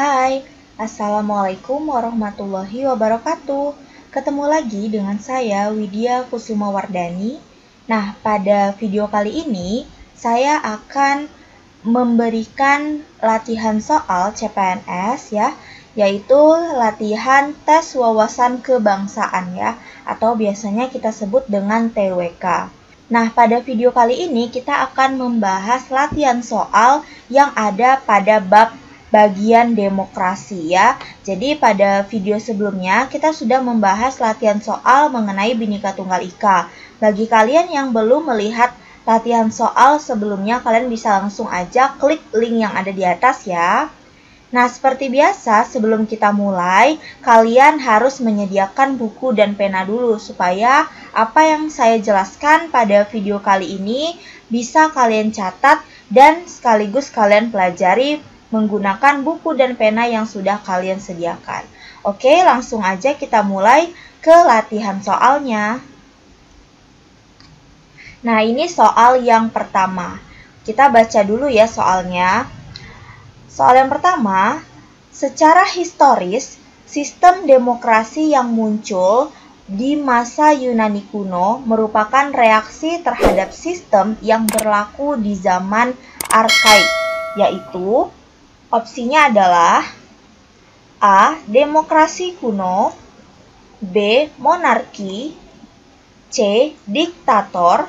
Hai, Assalamualaikum warahmatullahi wabarakatuh. Ketemu lagi dengan saya, Widya Kusuma Wardani. Nah, pada video kali ini, saya akan memberikan latihan soal CPNS ya, yaitu latihan tes wawasan kebangsaan ya, atau biasanya kita sebut dengan TWK. Nah, pada video kali ini kita akan membahas latihan soal yang ada pada bab bagian demokrasi ya. Jadi pada video sebelumnya kita sudah membahas latihan soal mengenai Bhinneka Tunggal Ika. Bagi kalian yang belum melihat latihan soal sebelumnya, kalian bisa langsung aja klik link yang ada di atas ya. Nah, seperti biasa, sebelum kita mulai, kalian harus menyediakan buku dan pena dulu supaya apa yang saya jelaskan pada video kali ini bisa kalian catat dan sekaligus kalian pelajari menggunakan buku dan pena yang sudah kalian sediakan. Oke, langsung aja kita mulai ke latihan soalnya. Nah, ini soal yang pertama. Kita baca dulu ya soalnya. Soal yang pertama, secara historis, sistem demokrasi yang muncul di masa Yunani kuno merupakan reaksi terhadap sistem yang berlaku di zaman arkaik, yaitu opsinya adalah A. Demokrasi kuno, B. Monarki, C. Diktator,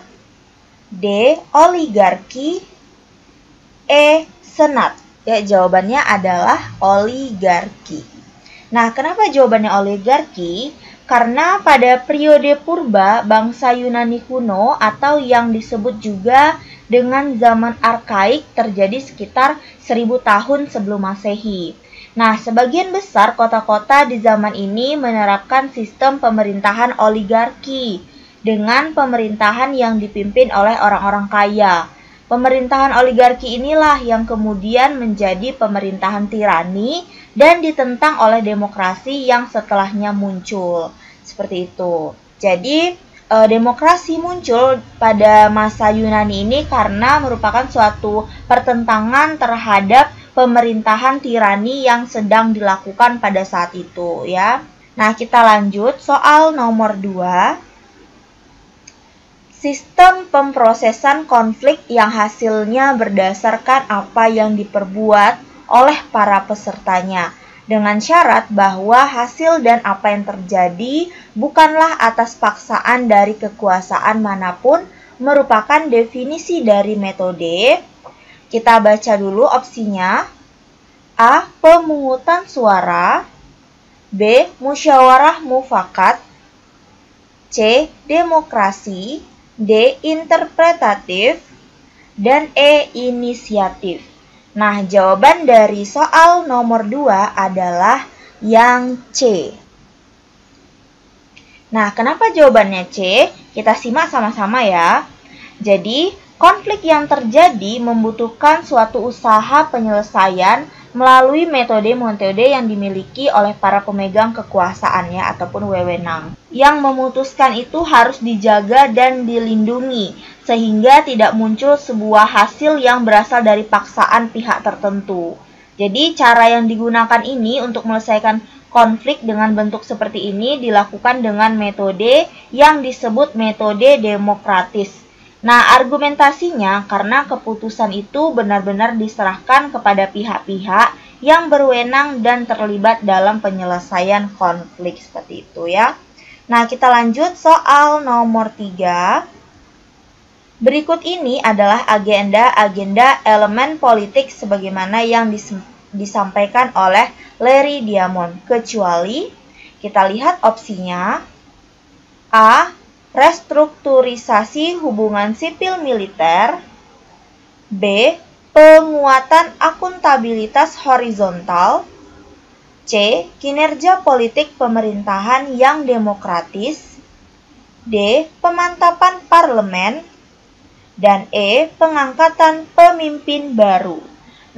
D. Oligarki, E. Senat. Ya, jawabannya adalah oligarki. Nah, kenapa jawabannya oligarki? Karena pada periode purba bangsa Yunani kuno atau yang disebut juga dengan zaman arkaik terjadi sekitar 1000 tahun sebelum Masehi. Nah, sebagian besar kota-kota di zaman ini menerapkan sistem pemerintahan oligarki dengan pemerintahan yang dipimpin oleh orang-orang kaya. Pemerintahan oligarki inilah yang kemudian menjadi pemerintahan tirani dan ditentang oleh demokrasi yang setelahnya muncul. Seperti itu. Jadi, demokrasi muncul pada masa Yunani ini karena merupakan suatu pertentangan terhadap pemerintahan tirani yang sedang dilakukan pada saat itu ya. Nah, kita lanjut soal nomor 2. Sistem pemrosesan konflik yang hasilnya berdasarkan apa yang diperbuat oleh para pesertanya, dengan syarat bahwa hasil dan apa yang terjadi bukanlah atas paksaan dari kekuasaan manapun, merupakan definisi dari metode. Kita baca dulu opsinya. A. Pemungutan suara, B. Musyawarah mufakat, C. Demokrasi, D. Interpretatif, dan E. Inisiatif. Nah, jawaban dari soal nomor 2 adalah yang C. Nah, kenapa jawabannya C? Kita simak sama-sama ya. Jadi, konflik yang terjadi membutuhkan suatu usaha penyelesaian melalui metode-metode yang dimiliki oleh para pemegang kekuasaan ya, ataupun wewenang. Yang memutuskan itu harus dijaga dan dilindungi, sehingga tidak muncul sebuah hasil yang berasal dari paksaan pihak tertentu. Jadi cara yang digunakan ini untuk menyelesaikan konflik dengan bentuk seperti ini dilakukan dengan metode yang disebut metode demokratis. Nah, argumentasinya karena keputusan itu benar-benar diserahkan kepada pihak-pihak yang berwenang dan terlibat dalam penyelesaian konflik seperti itu ya. Nah, kita lanjut soal nomor 3. Berikut ini adalah agenda-agenda elemen politik sebagaimana yang disampaikan oleh Larry Diamond. Kecuali, kita lihat opsinya. A. Restrukturisasi hubungan sipil militer, B. Penguatan akuntabilitas horizontal, C. Kinerja politik pemerintahan yang demokratis, D. Pemantapan parlemen, dan E. Pengangkatan pemimpin baru.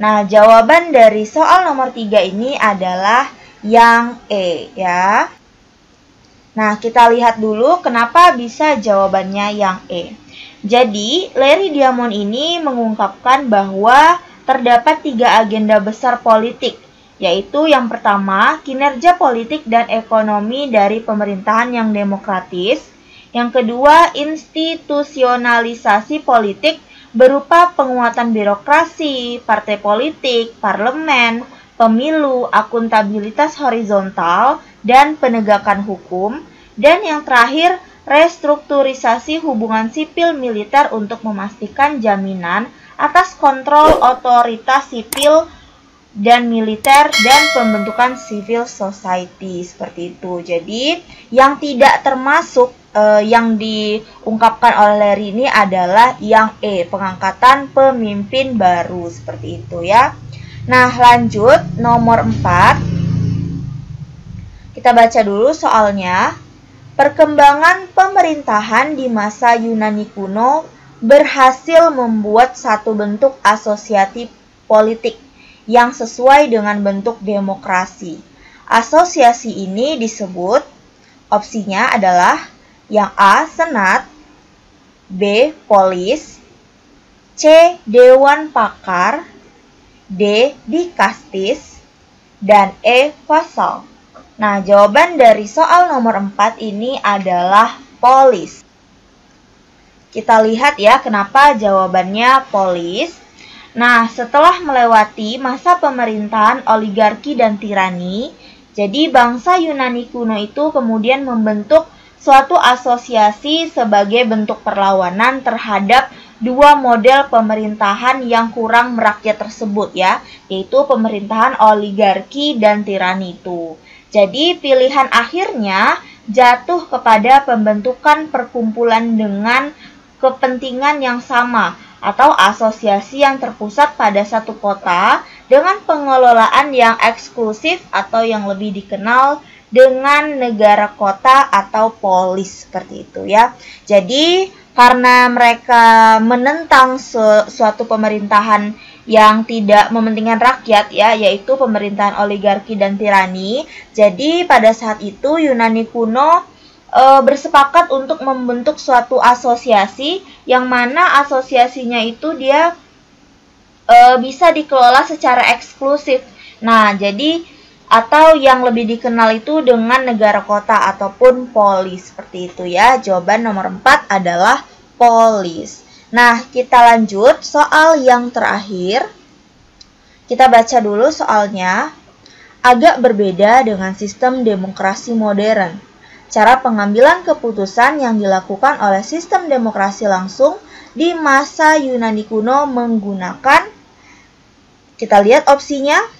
Nah, jawaban dari soal nomor 3 ini adalah yang E ya. Nah, kita lihat dulu kenapa bisa jawabannya yang E. Jadi, Larry Diamond ini mengungkapkan bahwa terdapat 3 agenda besar politik yaitu yang pertama, kinerja politik dan ekonomi dari pemerintahan yang demokratis. Yang kedua, institusionalisasi politik berupa penguatan birokrasi, partai politik, parlemen, pemilu, akuntabilitas horizontal, dan penegakan hukum. Dan yang terakhir, restrukturisasi hubungan sipil militer untuk memastikan jaminan atas kontrol otoritas sipil dan militer dan pembentukan civil society seperti itu. Jadi yang tidak termasuk yang diungkapkan oleh Larry ini adalah yang E, pengangkatan pemimpin baru seperti itu ya. Nah, lanjut nomor 4. Kita baca dulu soalnya. Perkembangan pemerintahan di masa Yunani kuno berhasil membuat satu bentuk asosiasi politik yang sesuai dengan bentuk demokrasi. Asosiasi ini disebut, opsinya adalah yang A, Senat, B, Polis, C, Dewan Pakar, D, Dikastis, dan E, Vasal. Nah, jawaban dari soal nomor 4 ini adalah polis. Kita lihat ya kenapa jawabannya polis. Nah, setelah melewati masa pemerintahan oligarki dan tirani, jadi bangsa Yunani kuno itu kemudian membentuk suatu asosiasi sebagai bentuk perlawanan terhadap dua model pemerintahan yang kurang merakyat tersebut ya, yaitu pemerintahan oligarki dan tirani itu. Jadi pilihan akhirnya jatuh kepada pembentukan perkumpulan dengan kepentingan yang sama atau asosiasi yang terpusat pada satu kota dengan pengelolaan yang eksklusif atau yang lebih dikenal dengan negara kota atau polis seperti itu ya. Jadi karena mereka menentang suatu pemerintahan yang tidak mementingkan rakyat ya, yaitu pemerintahan oligarki dan tirani. Jadi pada saat itu Yunani kuno bersepakat untuk membentuk suatu asosiasi yang mana asosiasinya itu dia bisa dikelola secara eksklusif. Nah, jadi atau yang lebih dikenal itu dengan negara kota ataupun polis seperti itu ya. Jawaban nomor 4 adalah polis. Nah, kita lanjut soal yang terakhir. Kita baca dulu soalnya. Agak berbeda dengan sistem demokrasi modern. Cara pengambilan keputusan yang dilakukan oleh sistem demokrasi langsung di masa Yunani kuno menggunakan, kita lihat opsinya.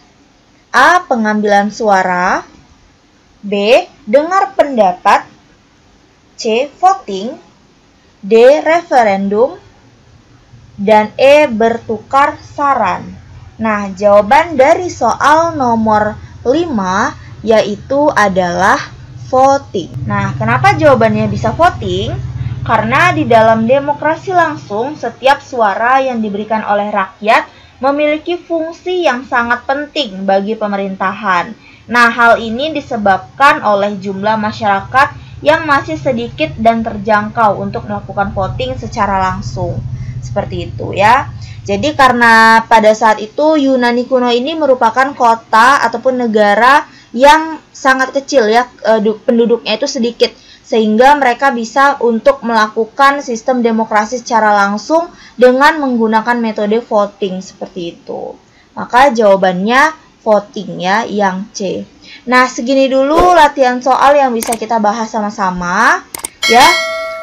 A. Pengambilan suara, B. Dengar pendapat, C. Voting, D. Referendum, dan E. Bertukar saran. Nah, jawaban dari soal nomor 5 yaitu adalah voting. Nah, kenapa jawabannya bisa voting? Karena di dalam demokrasi langsung, setiap suara yang diberikan oleh rakyat memiliki fungsi yang sangat penting bagi pemerintahan. Nah, hal ini disebabkan oleh jumlah masyarakat yang masih sedikit dan terjangkau untuk melakukan voting secara langsung. Seperti itu ya. Jadi karena pada saat itu Yunani kuno ini merupakan kota ataupun negara yang sangat kecil ya, penduduknya itu sedikit, sehingga mereka bisa untuk melakukan sistem demokrasi secara langsung dengan menggunakan metode voting seperti itu. Maka jawabannya voting ya, yang C. Nah, segini dulu latihan soal yang bisa kita bahas sama-sama ya.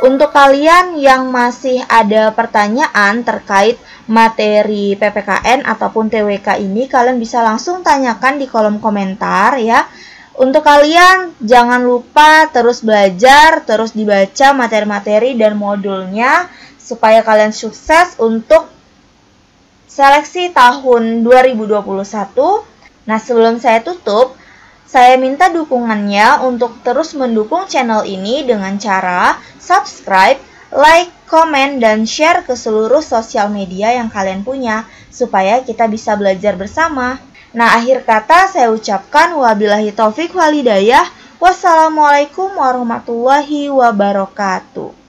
Untuk kalian yang masih ada pertanyaan terkait materi PPKN ataupun TWK ini, kalian bisa langsung tanyakan di kolom komentar ya. Untuk kalian jangan lupa terus belajar, terus dibaca materi-materi dan modulnya supaya kalian sukses untuk seleksi tahun 2021. Nah, sebelum saya tutup, saya minta dukungannya untuk terus mendukung channel ini dengan cara subscribe, like, komen, dan share ke seluruh sosial media yang kalian punya, supaya kita bisa belajar bersama. Nah, akhir kata saya ucapkan wabillahi taufik wal hidayah. Wassalamualaikum warahmatullahi wabarakatuh.